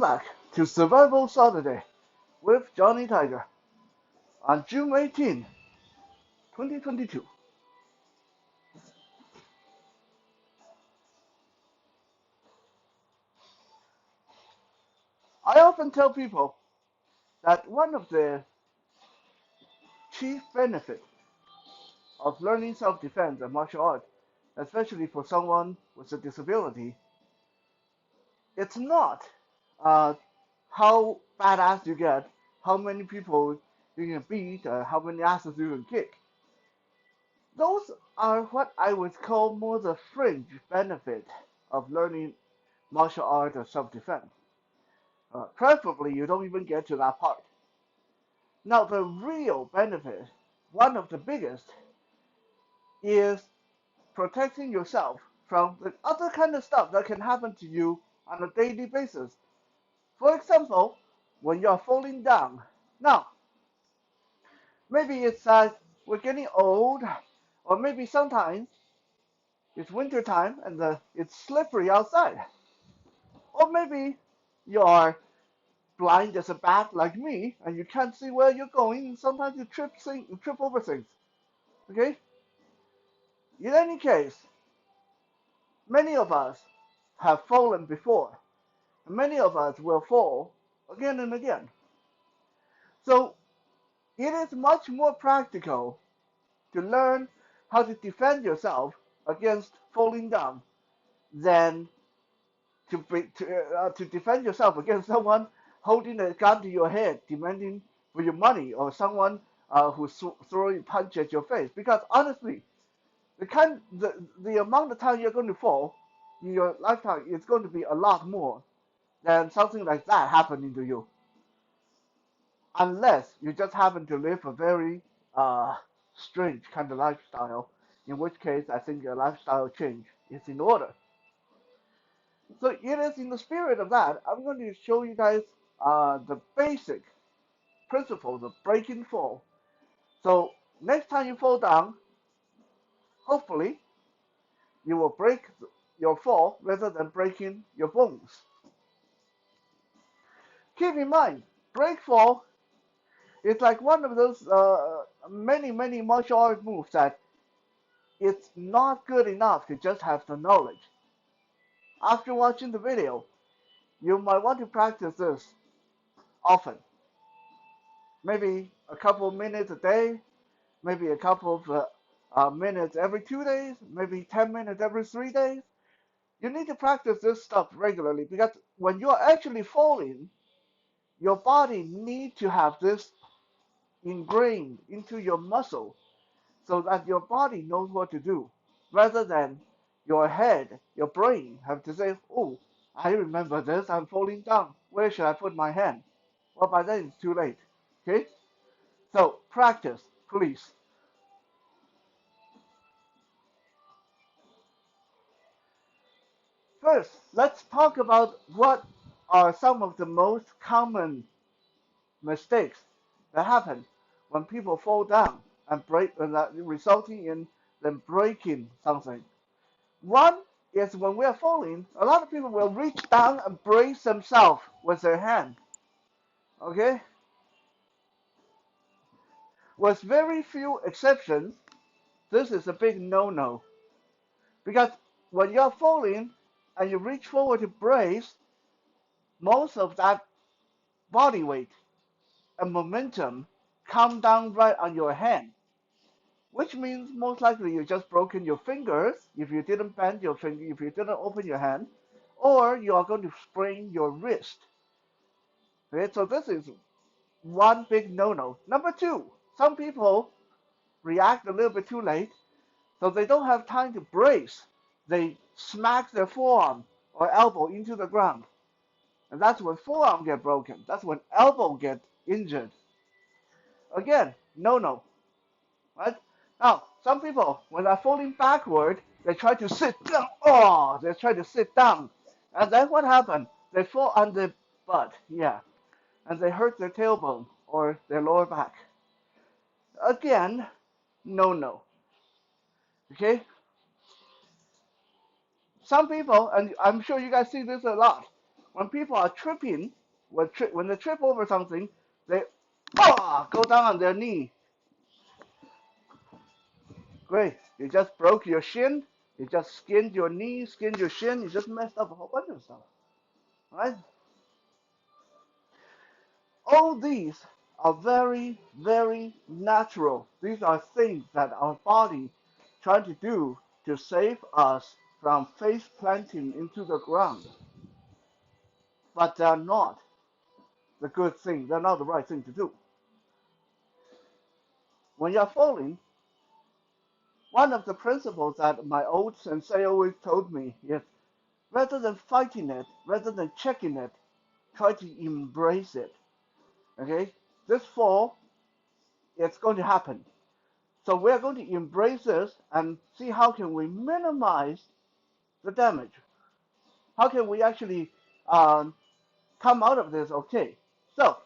back to Survival Saturday with Johnny Tiger on June 18, 2022. I often tell people that one of the chief benefits of learning self-defense and martial art, especially for someone with a disability, it's not uh, how badass you get, how many people you can beat, how many asses you can kick. Those are what I would call more the fringe benefit of learning martial art or self-defense. Preferably, you don't even get to that part. Now, the real benefit, one of the biggest, is protecting yourself from the other kind of stuff that can happen to you on a daily basis. For example, when you're falling down. Now, maybe it's we're getting old, or maybe sometimes it's winter time and it's slippery outside. Or maybe you're blind as a bat like me and you can't see where you're going, and sometimes you trip over things. Okay? In any case, many of us have fallen before. And many of us will fall again and again. So it is much more practical to learn how to defend yourself against falling down than to defend yourself against someone holding a gun to your head, demanding for your money, or someone who's throwing a punch at your face. Because honestly, the amount of time you're going to fall in your lifetime is going to be a lot more than something like that happening to you, unless you just happen to live a very strange kind of lifestyle, in which case I think a lifestyle change is in order. So it is in the spirit of that, I'm going to show you guys the basic principles of breaking fall. So next time you fall down, hopefully you will break your fall rather than breaking your bones. Keep in mind, break fall is like one of those many martial art moves that it's not good enough to just have the knowledge. After watching the video, you might want to practice this often. Maybe a couple of minutes a day, maybe a couple of minutes every 2 days, maybe 10 minutes every 3 days. You need to practice this stuff regularly, because when you're actually falling, your body needs to have this ingrained into your muscle so that your body knows what to do, rather than your head, your brain have to say, oh, I remember this, I'm falling down. Where should I put my hand? Well, by then it's too late. Okay? So practice, please. First, let's talk about what are some of the most common mistakes that happen when people fall down and break, resulting in them breaking something. One is when we are falling, a lot of people will reach down and brace themselves with their hand. Okay? With very few exceptions, this is a big no-no. Because when you're falling and you reach forward to brace, most of that body weight and momentum come down right on your hand, which means most likely you just broken your fingers if you didn't bend your finger, if you didn't open your hand, or you are going to sprain your wrist. Okay, so this is one big no-no. Number two, some people react a little bit too late, so they don't have time to brace. They smack their forearm or elbow into the ground, and that's when forearm get broken. That's when elbow get injured. Again, no-no, right? Now, some people, when they're falling backward, they try to sit down. Oh, they try to sit down, and then what happened? They fall on their butt, yeah, and they hurt their tailbone or their lower back. Again, no. Okay? Some people, and I'm sure you guys see this a lot, When people are tripping, when they trip over something, they go down on their knee. Great, you just broke your shin, you just skinned your knee, skinned your shin, you just messed up a whole bunch of stuff, right? All these are very, very natural. These are things that our body trying to do to save us from face planting into the ground. But they're not the good thing. They're not the right thing to do. When you're falling, one of the principles that my old sensei always told me is rather than fighting it, rather than checking it, try to embrace it. Okay? This fall, it's going to happen. So we're going to embrace this and see how can we minimize the damage. How can we actually um, come out of this okay? So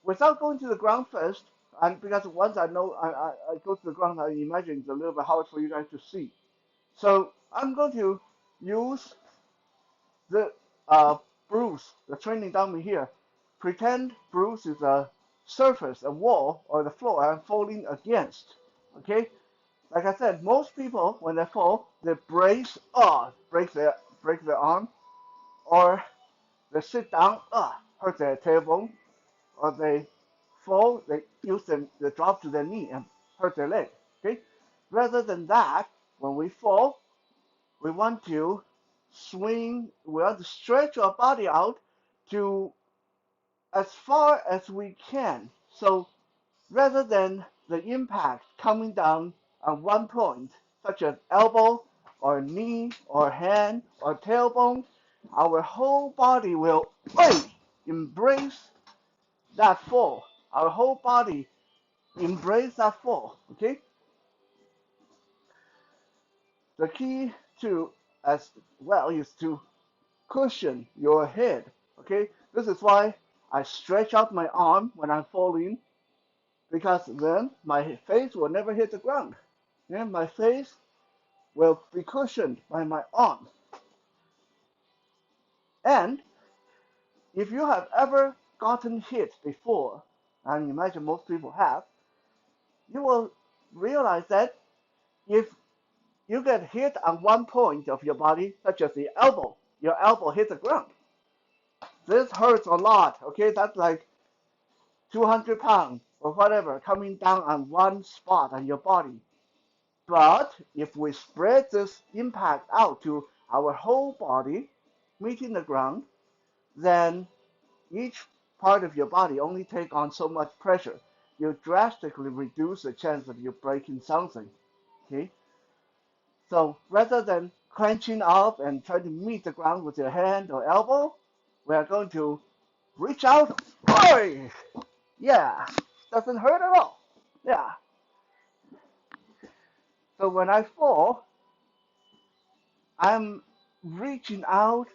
without going to the ground first, and because once I know I go to the ground, I imagine it's a little bit hard for you guys to see. So I'm going to use the Bruce, the training dummy here. Pretend Bruce is a surface, a wall, or the floor I'm falling against. Okay? Like I said, most people when they fall, they brace break their arm, or they sit down, hurt their tailbone, or they fall, they drop to their knee and hurt their leg. Okay? Rather than that, when we fall, we want to we want to stretch our body out to as far as we can. So rather than the impact coming down on one point, such as elbow or knee or hand or tailbone, our whole body will embrace that fall. Our whole body embrace that fall. Okay? The key to as well is to cushion your head. Okay, this is why I stretch out my arm when I'm falling, because then my face will never hit the ground. Yeah, my face will be cushioned by my arm. And if you have ever gotten hit before, and I imagine most people have, you will realize that if you get hit on one point of your body, such as the elbow, your elbow hits the ground. This hurts a lot. Okay, that's like 200 pounds or whatever coming down on one spot on your body. But if we spread this impact out to our whole body, meeting the ground, then each part of your body only take on so much pressure. You drastically reduce the chance of you breaking something. Okay? So rather than clenching up and trying to meet the ground with your hand or elbow, we are going to reach out. Oi! Yeah, doesn't hurt at all. Yeah. So when I fall, I'm reaching out,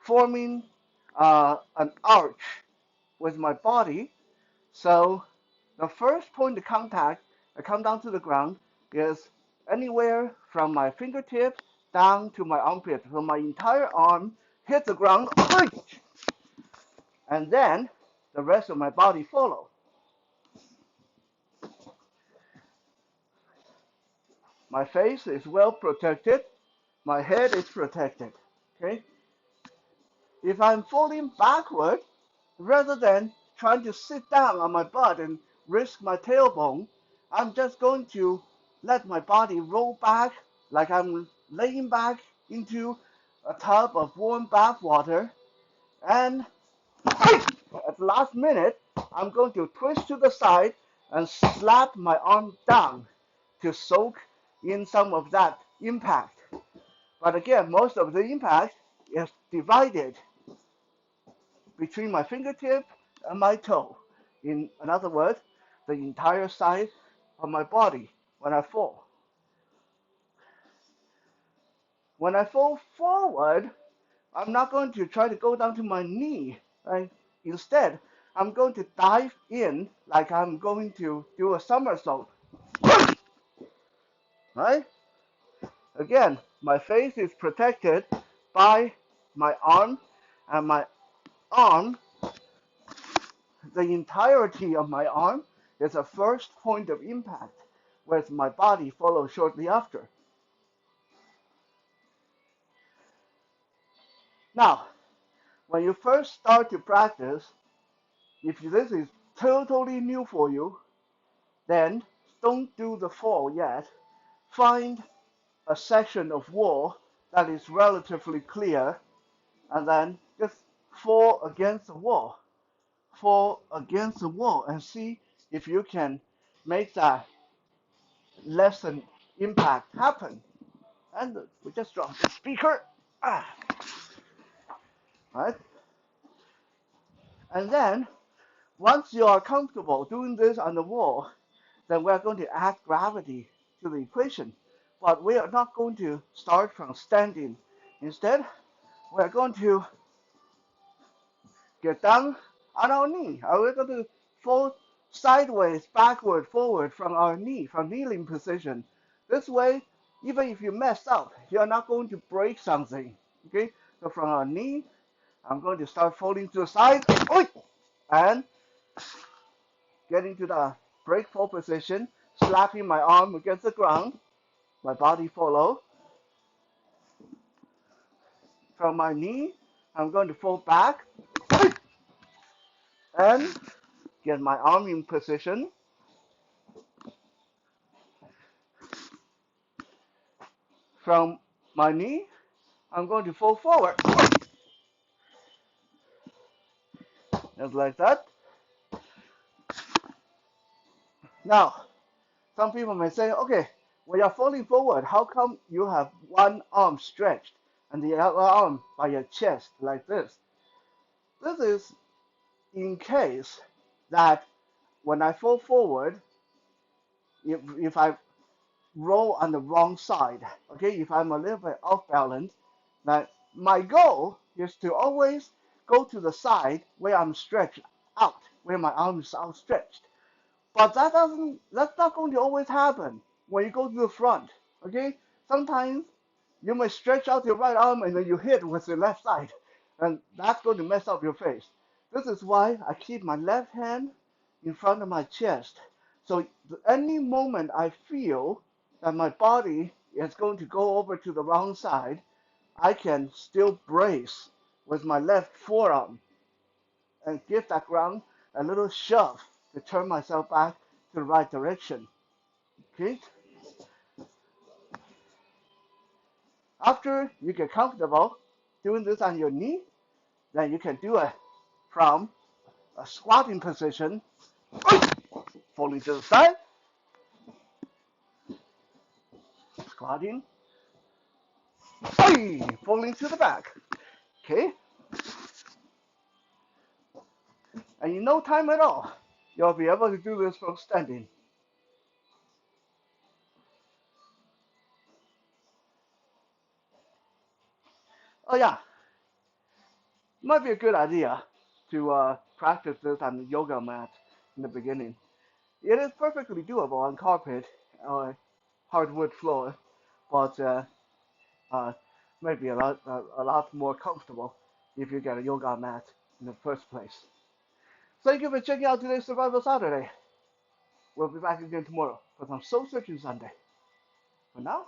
forming an arch with my body. So the first point of contact, I come down to the ground, is anywhere from my fingertips down to my armpit. So my entire arm hits the ground, and then the rest of my body follow. My face is well protected. My head is protected. Okay. If I'm falling backward, rather than trying to sit down on my butt and risk my tailbone, I'm just going to let my body roll back like I'm laying back into a tub of warm bath water. And at the last minute, I'm going to twist to the side and slap my arm down to soak in some of that impact. But again, most of the impact is divided between my fingertip and my toe. In other words, the entire side of my body when I fall. When I fall forward, I'm not going to try to go down to my knee. Right? Instead, I'm going to dive in like I'm going to do a somersault. Right? Again, my face is protected by my arm and my arm, the entirety of my arm is a first point of impact, whereas my body follows shortly after. Now, when you first start to practice, if this is totally new for you, then don't do the fall yet. Find a section of wall that is relatively clear, and then just fall against the wall. Fall against the wall and see if you can make that lesson impact happen. And we just dropped the speaker. Ah, right? And then once you are comfortable doing this on the wall, then we're going to add gravity to the equation. But we are not going to start from standing. Instead, we're going to get down on our knee. We're going to fall sideways, backward, forward from our knee, from kneeling position. This way, even if you mess up, you're not going to break something. Okay? So from our knee, I'm going to start falling to the side, and getting to the breakfall position, slapping my arm against the ground, my body follow. From my knee, I'm going to fall back and get my arm in position. From my knee, I'm going to fall forward. Just like that. Now, some people may say, okay, when you're falling forward, how come you have one arm stretched and the other arm by your chest like this? This is in case that when I fall forward, if I roll on the wrong side, okay, if I'm a little bit off balance, that my goal is to always go to the side where I'm stretched out, where my arm is outstretched. But that's not going to always happen when you go to the front, okay? Sometimes you may stretch out your right arm and then you hit with the left side, and that's going to mess up your face. This is why I keep my left hand in front of my chest. So any moment I feel that my body is going to go over to the wrong side, I can still brace with my left forearm and give that ground a little shove to turn myself back to the right direction. Okay? After you get comfortable doing this on your knee, then you can do it from a squatting position, falling to the side, squatting, falling to the back. Okay? And in no time at all, you'll be able to do this from standing. Oh yeah, might be a good idea to practice this on the yoga mat in the beginning. It is perfectly doable on carpet or hardwood floor, but maybe a lot more comfortable if you get a yoga mat in the first place. Thank you for checking out today's Survival Saturday. We'll be back again tomorrow for some Soul Searching Sunday. For now,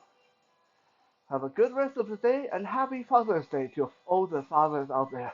have a good rest of the day and happy Father's Day to all the fathers out there.